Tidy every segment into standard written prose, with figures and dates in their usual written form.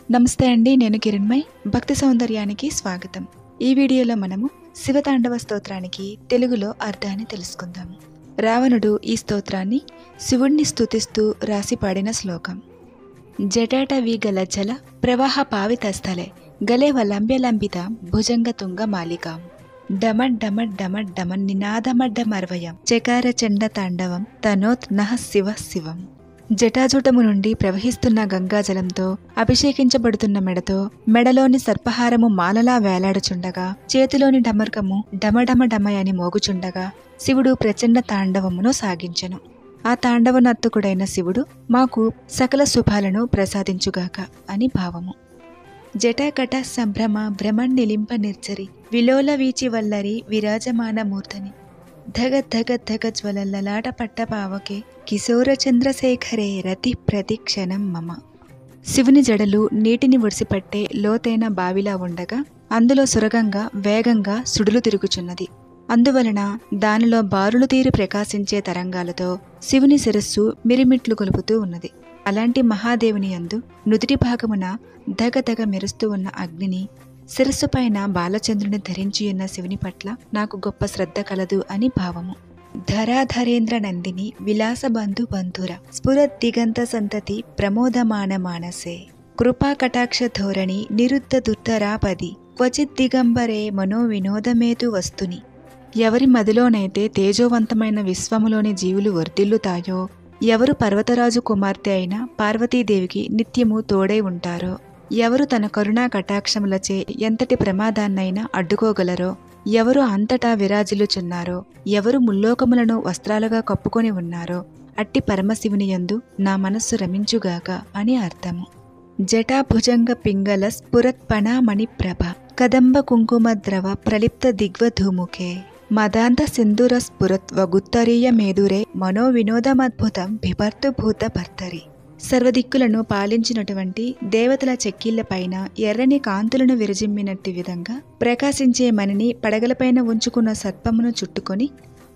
నమస్తే అండి, నేను కిరణ్మయ్. భక్తి సౌందర్యానికి స్వాగతం. ఈ వీడియోలో మనము శివతాండవ స్తోత్రానికి తెలుగులో అర్థాన్ని తెలుసుకుందాము. రావణుడు ఈ స్తోత్రాన్ని శివుణ్ణి స్తుతిస్తూ రాసి పాడిన శ్లోకం. జటాటవి గలజ్జల ప్రవాహ పావితస్థలే గలేవలంబ్యలంబిత భుజంగతుంగ మాలికాం డమడ్ డమడ్ డమడ్ డమన్ నినాదమడ్డమర్వయం చకార చండ తాండవం తనోత్ నః శివ శివం. జటాజూటము నుండి ప్రవహిస్తున్న గంగాజలంతో అభిషేకించబడుతున్న మెడతో మెడలోని సర్పహారము మాలలా వేలాడుచుండగా చేతిలోని డమర్కము డమడమ డమయని మోగుచుండగా శివుడు ప్రచండ తాండవమును సాగించెను. ఆ తాండవనర్తకుడైన శివుడు మాకు సకల శుభాలను ప్రసాదించుగాక అని భావము. జటాకట సంభ్రమ భ్రమణ్నిలింప నిర్జరి విలోల వీచి వల్లరి విరాజమాన మూర్ధని ధగ ధగ ధగ జ్వలల్లలాట పట్టపావకే కిశోర చంద్రశేఖరే రతి ప్రతిక్షణం మమ. శివుని జడలు నీటిని ఒడిసిపట్టే లోతైన బావిలా ఉండగా అందులో సురగంగా వేగంగా సుడులు తిరుగుచున్నది. అందువలన దానిలో బారులు తీరు ప్రకాశించే తరంగాలతో శివుని శిరస్సు మిరిమిట్లు కొలుపుతూ ఉన్నది. అలాంటి మహాదేవుని యందు నుదిటి భాగమున దగదగ మెరుస్తూ ఉన్న అగ్నిని, శిరస్సు పైన బాలచంద్రుని ధరించియున్న శివుని పట్ల నాకు గొప్ప శ్రద్ధ కలదు అని భావము. ధరాధరేంద్ర నందిని విలాస బంధు బంధుర స్ఫురత్ దిగంత సంతతి ప్రమోదమాన మానసే కృపా కటాక్ష ధోరణి నిరుద్ధ దుర్ధరాపది క్వచిత్ దిగంబరే మనో వినోదమేతు వస్తుని. ఎవరి మదిలోనైతే తేజోవంతమైన విశ్వములోని జీవులు వర్ధిల్లుతాయో, ఎవరు పర్వతరాజు కుమార్తె అయిన పార్వతీదేవికి నిత్యము తోడై ఉంటారో, ఎవరు తన కరుణా కటాక్షములచే ఎంతటి ప్రమాదాన్నైనా అడ్డుకోగలరో, ఎవరు అంతటా విరాజిల్లుచున్నారో, ఎవరు ముల్లోకములను వస్త్రాలుగా కప్పుకొని ఉన్నారో అట్టి పరమశివుని యందు నా మనస్సు రమించుగాక అని అర్థము. జటాభుజంగ పింగళ స్ఫురత్పణామణి ప్రభ కదంబ కుంకుమ ద్రవ ప్రలిప్త దిగ్వధూముఖే మదాంత సింధుర స్ఫురత్వగుత్తరీయ మేదురే మనో వినోదమద్భుతం బిభర్తు భూత భర్తరి. సర్వదిక్కులను పాలించినటువంటి దేవతల చెక్కిళ్లపైన ఎర్రని కాంతులను విరజిమ్మినట్టి విధంగా ప్రకాశించే మణిని పడగలపైన ఉంచుకున్న సర్పమును చుట్టుకొని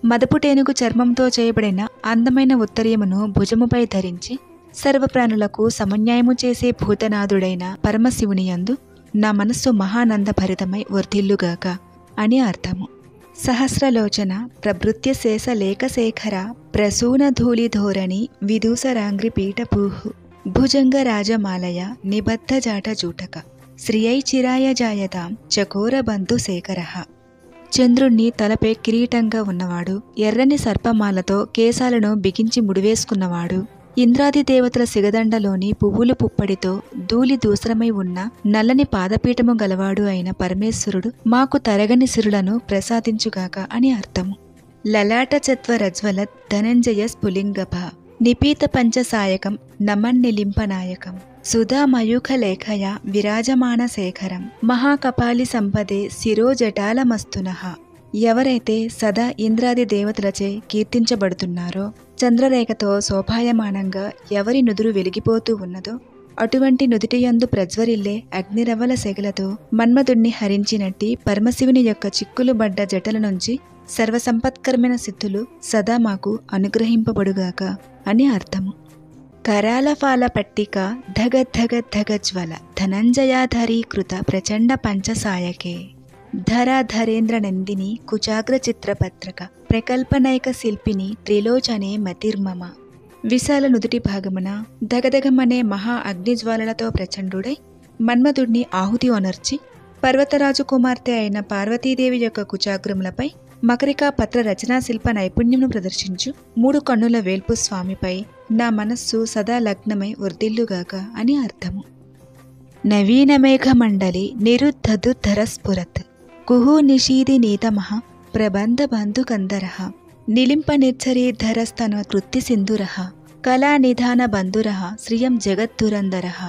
మదపుటేనుగు చర్మంతో చేయబడిన అందమైన ఉత్తరీయమును భుజముపై ధరించి సర్వప్రాణులకు సమన్యాయము చేసే భూతనాథుడైన పరమశివుని యందు నా మనస్సు మహానంద భరితమై వర్ధిల్లుగాక అని అర్థము. సహస్రలోచన ప్రభృత్య శేష లేఖశేఖర ప్రసూన ధూళి ధోరణి విదూసరాంగ్రి పీఠపూహు భుజంగ రాజమాలయ నిబద్ధ జాట జూటక శ్రియై చిరాయ జాయతాం చకోర బంధు శేఖరః. చంద్రుణ్ణి తలపై కిరీటంగా ఉన్నవాడు, ఎర్రని సర్పమాలతో కేశాలను బిగించి ముడివేసుకున్నవాడు, ఇంద్రాది దేవతల సిగదండలోని పువ్వులు పుప్పడితో ధూళి దూసరమై ఉన్న నల్లని పాదపీఠము గలవాడు అయిన పరమేశ్వరుడు మాకు తరగని సిరులను ప్రసాదించుగాక అని అర్థము. లలాట చత్వరజ్వల ధనంజయ స్ఫులింగభ నిపీత పంచసాయకం నమన్నిలింపనాయకం సుధామయూఖ లేఖయ విరాజమాన శేఖరం మహాకపాలి సంపదే శిరోజటాలమస్తునః. ఎవరైతే సదా ఇంద్రాది దేవతలచే కీర్తించబడుతున్నారో, చంద్రరేఖతో శోభాయమానంగా ఎవరి నుదురు వెలిగిపోతూ ఉన్నదో అటువంటి నుదిటియందు ప్రజ్వరిల్లే అగ్నిరవ్వల సెగలతో మన్మధుణ్ణి హరించినట్టి పరమశివుని యొక్క చిక్కులు బడ్డ జటల నుంచి సర్వసంపత్కరమైన సిద్ధులు సదా మాకు అనుగ్రహింపబడుగాక అని అర్థము. కరాల ఫాల పట్టిక ధగ ధగ ధగ జ్వల ధనంజయాధరీకృత ప్రచండ పంచసాయకే ధరాధరేంద్ర నందిని కుచాగ్ర చిత్రపత్రక ప్రకల్పనైక శిల్పిని త్రిలోచనే మతిర్మమ. విశాల నుదుటి భాగమున దగదగమనే మహా అగ్నిజ్వాలలతో ప్రచండుడై మన్మధుడిని ఆహుతి ఒనర్చి పర్వతరాజు కుమార్తె అయిన పార్వతీదేవి యొక్క కుచాగ్రములపై మకరికా పత్ర రచనా శిల్ప నైపుణ్యమును ప్రదర్శించు 3 కన్నుల వేల్పు స్వామిపై నా మనస్సు సదా లగ్నమై వర్ధిల్లుగాక అని అర్థము. నవీన మేఘమండలి నిరుద్ధదుద్ధర స్ఫురత్ కుహు నిషీది నీతమః ప్రబంధ బంధు కందరః నిలింప నిర్జరీధరస్తన కృత్తి సింధురః కళా నిధాన బంధురః శ్రియం జగద్దురందరః.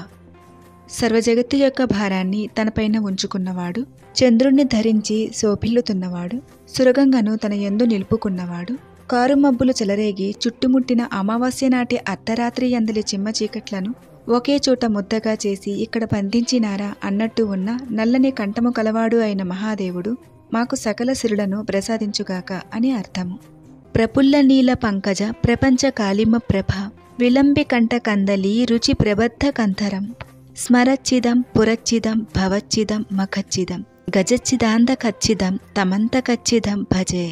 సర్వజగత్తు యొక్క భారాన్ని తనపైన ఉంచుకున్నవాడు, చంద్రుణ్ణి ధరించి శోభిల్లుతున్నవాడు, సురగంగను తన యందు నిలుపుకున్నవాడు, కారుమబ్బులు చెలరేగి చుట్టుముట్టిన అమావాస్య నాటి అర్ధరాత్రి యందలి చిమ్మ చీకట్లను ఒకే చోట ముద్దగా చేసి ఇక్కడ బంధించినారా అన్నట్టు ఉన్న నల్లని కంఠము కలవాడు అయిన మహాదేవుడు మాకు సకల సిరులను ప్రసాదించుగాక అని అర్థము. ప్రపుల్ల నీల పంకజ ప్రపంచ కాళిమ ప్రభ విలంబి కంఠ కందలి రుచి ప్రబద్ధ కంధరం స్మరచ్చిదం పురచ్చిదం భవచ్చిదం మఖచ్చిదం గజచ్చిదాంతకచ్చిదం తమంతకచ్చిదం భజే.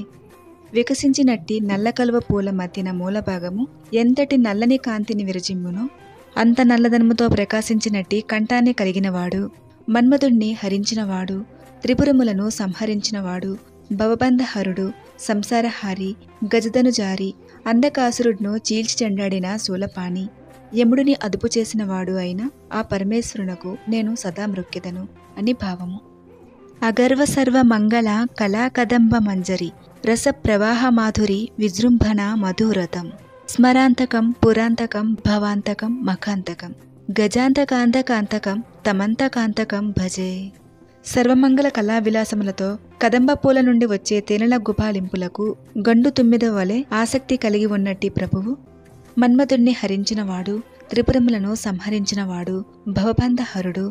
వికసించినట్టి నల్ల కలువ పూల మధ్యన మూల భాగము ఎంతటి నల్లని కాంతిని విరజిమ్మునో అంత నల్లదనముతో ప్రకాశించినట్టి కంఠాన్ని కలిగినవాడు, మన్మధుణ్ణి హరించినవాడు, త్రిపురములను సంహరించినవాడు, భవబంధహరుడు, సంసారహారి, గజదనుజారి, అంధకాసురుడును చీల్చి చెండాడిన శూలపాణి, యముడిని అదుపు చేసినవాడు అయిన ఆ పరమేశ్వరునకు నేను సదా మృక్కెదను అని భావము. అగర్వ సర్వ మంగళ కళా కదంబ మంజరి రస ప్రవాహ మాధురి విజృంభణ మధురతం స్మరాంతకం పురాంతకం భవాంతకం మఖాంతకం గజాంతకాంతకాంతకం తమంతకాంతకం భజే. సర్వమంగళ కళా విలాసములతో కదంబ పూల నుండి వచ్చే తేనెల గుబాలింపులకు గండు తుమ్మిద వలె ఆసక్తి కలిగి ఉన్నట్టి ప్రభువు, మన్మధుణ్ణి హరించినవాడు, త్రిపురములను సంహరించినవాడు, భవబంధహరుడు,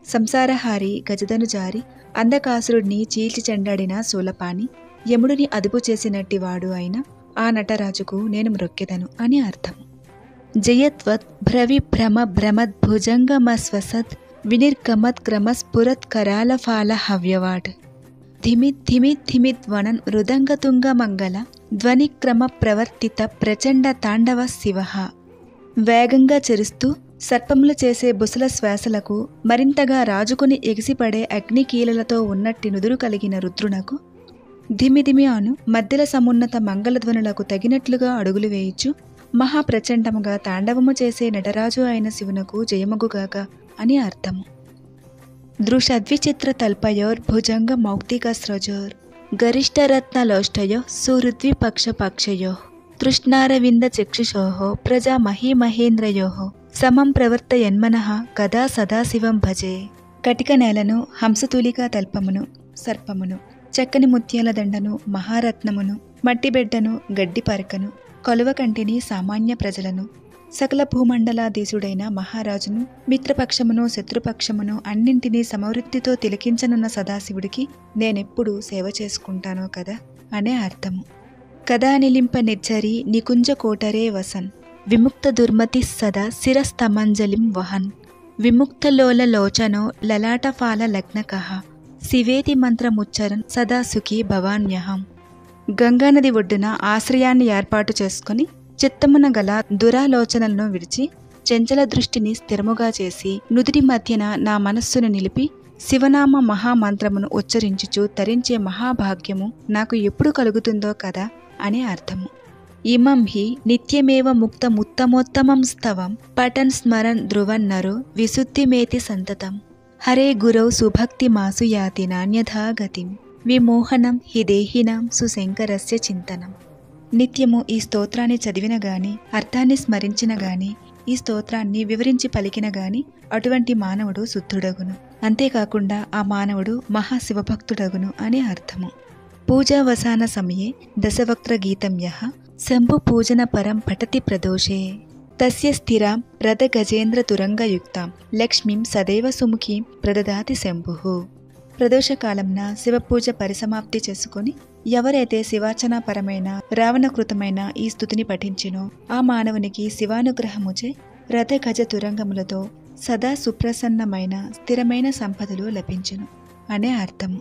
సంసారహారి, గజదనుజారి, అంధకాసురుడిని చీల్చి చెండాడిన శూలపాణి, యముడిని అదుపు చేసినట్టివాడు అయిన ఆ నటరాజుకు నేను మ్రొక్కెదను అని అర్థము. జయత్వత్ భ్రవి భ్రమ భ్రమద్భుజంగమస్వసత్ వినిర్గమత్ క్రమస్ఫురత్ కరాలఫాల హవ్యవాడ్ ధిమిత్ ధిమిత్ ధిమిత్ వనన్ మృదంగతుంగ మంగళ ధ్వనిక్రమ ప్రవర్తిత ప్రచండ తాండవ శివ. వేగంగా చెరుస్తూ సర్పములు చేసే బుసల శ్వాసలకు మరింతగా రాజుకుని ఎగిసిపడే అగ్నికీలలతో ఉన్నట్టి నుదురు కలిగిన రుద్రునకు ధిమిధిమి అను మధ్యల సమున్నత మంగళధ్వనులకు తగినట్లుగా అడుగులు వేయిచు మహాప్రచండముగా తాండవము చేసే నటరాజు అయిన శివునకు జయమగుగాక అని అర్థము. దృషద్విచిత్ర తల్పయోర్ భుజంగ మౌక్తిక స్రజోర్ గరిష్టరత్నలోష్టయో సుహృద్విపక్షపక్షయో తృష్ణారవింద చక్షుషోః ప్రజా మహీమహేంద్రయోః సమం ప్రవర్తయన్మనః కదా సదాశివం భజే. కటిక నేలను, హంసతూలికా తల్పమును, సర్పమును, చక్కని ముత్యాల దండను, మహారత్నమును, మట్టిబెడ్డను, గడ్డి పరకను, కొలువకంటిని, సామాన్య ప్రజలను, సకల భూమండలాధీశుడైన మహారాజును, మిత్రపక్షమును, శత్రుపక్షమును అన్నింటినీ సమవృత్తితో తిలకించనున్న సదాశివుడికి నేనెప్పుడు సేవ చేసుకుంటానో కదా అనే అర్థము. కదా నిలింప నిర్జరి నికుంజ కోటరే వసన్ విముక్త దుర్మతి సదా శిరస్తమంజలిం వహన్ విముక్తలోల లోచనో లలాటఫాల లగ్నకః శివేతి మంత్రముచ్చరన్ సదా సుఖీ భవాన్యహం. గంగానది ఒడ్డున ఆశ్రయాన్ని ఏర్పాటు చేసుకుని చిత్తమున గల దురాలోచనలను విడిచి చంచల దృష్టిని స్థిరముగా చేసి నుదిటి మధ్యన నా మనస్సును నిలిపి శివనామ మహామంత్రమును ఉచ్చరించుచు తరించే మహాభాగ్యము నాకు ఎప్పుడు కలుగుతుందో కదా అనే అర్థము. ఇమం హి నిత్యమేవ ముక్తముత్తమోత్తమం స్తవం పఠన్ స్మరన్ ధ్రువన్నరో విశుద్ధిమేతి సంతతం హరే గురౌ సుభక్తి మాసు యాతి నాన్యథా గతిం విమోహనం హి దేహినాం సుశంకరస్య చింతనం. నిత్యము ఈ స్తోత్రాన్ని చదివిన గాని, అర్థాన్ని స్మరించిన గాని, ఈ స్తోత్రాన్ని వివరించి పలికిన గాని అటువంటి మానవుడు శుద్ధుడగును. అంతేకాకుండా ఆ మానవుడు మహాశివభక్తుడగును అనే అర్థము. పూజావసాన సమయే దశవక్త్ర గీతం యః శంభు పూజన పరం పఠతి ప్రదోషే తస్య స్థిరాం రథ గజేంద్ర తురంగయుక్తాం లక్ష్మీం సదైవ సుముఖీం ప్రదదాతి శంభుః. ప్రదోషకాలంన శివపూజ పరిసమాప్తి చేసుకొని ఎవరైతే శివార్చనాపరమైన రావణకృతమైన ఈ స్తుతిని పఠించినో ఆ మానవునికి శివానుగ్రహముచే రథ గజ తురంగములతో సదా సుప్రసన్నమైన స్థిరమైన సంపదలు లభించును అనే అర్థము.